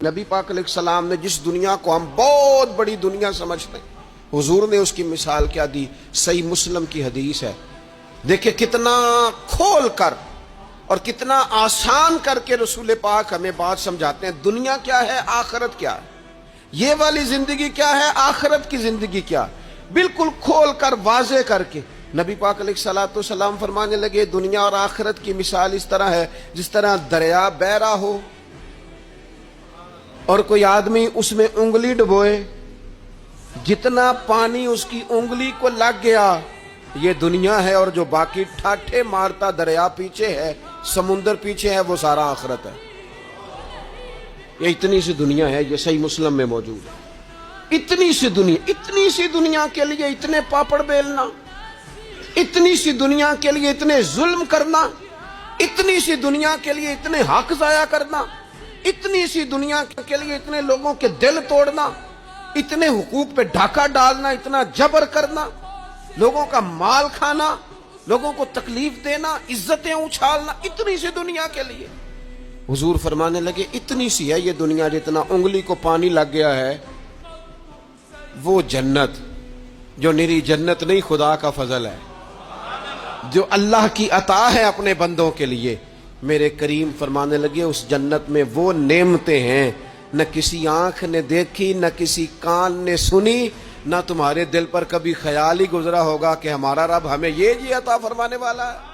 نبی پاک علیہ السلام نے جس دنیا کو ہم بہت بڑی دنیا سمجھتے ہیں، حضور نے اس کی مثال کیا دی؟ صحیح مسلم کی حدیث ہے، دیکھیں کتنا کھول کر اور کتنا آسان کر کے رسول پاک ہمیں بات سمجھاتے ہیں۔ دنیا کیا ہے، آخرت کیا ہے، یہ والی زندگی کیا ہے، آخرت کی زندگی کیا، بالکل کھول کر واضح کر کے نبی پاک علیہ السلام فرمانے لگے دنیا اور آخرت کی مثال اس طرح ہے جس طرح دریا بہ رہا ہو اور کوئی آدمی اس میں انگلی ڈبوئے، جتنا پانی اس کی انگلی کو لگ گیا یہ دنیا ہے، اور جو باقی ٹھاٹھے مارتا دریا پیچھے ہے، سمندر پیچھے ہے، وہ سارا آخرت ہے۔ یہ اتنی سی دنیا ہے، یہ صحیح مسلم میں موجود ہے۔ اتنی سی دنیا کے لیے اتنے پاپڑ بیلنا، اتنی سی دنیا کے لیے اتنے ظلم کرنا، اتنی سی دنیا کے لیے اتنے حق ضائع کرنا، اتنی سی دنیا کے لیے اتنے لوگوں کے دل توڑنا، اتنے حقوق پہ ڈھاکہ ڈالنا، اتنا جبر کرنا، لوگوں کا مال کھانا، لوگوں کو تکلیف دینا، عزتیں اچھالنا، اتنی سی دنیا کے لیے حضور فرمانے لگے اتنی سی ہے یہ دنیا، جتنا انگلی کو پانی لگ گیا ہے وہ جنت، جو نری جنت نہیں، خدا کا فضل ہے، جو اللہ کی عطا ہے اپنے بندوں کے لیے۔ میرے کریم فرمانے لگے اس جنت میں وہ نعمتیں ہیں نہ کسی آنکھ نے دیکھی، نہ کسی کان نے سنی، نہ تمہارے دل پر کبھی خیال ہی گزرا ہوگا کہ ہمارا رب ہمیں یہ عطا فرمانے والا ہے۔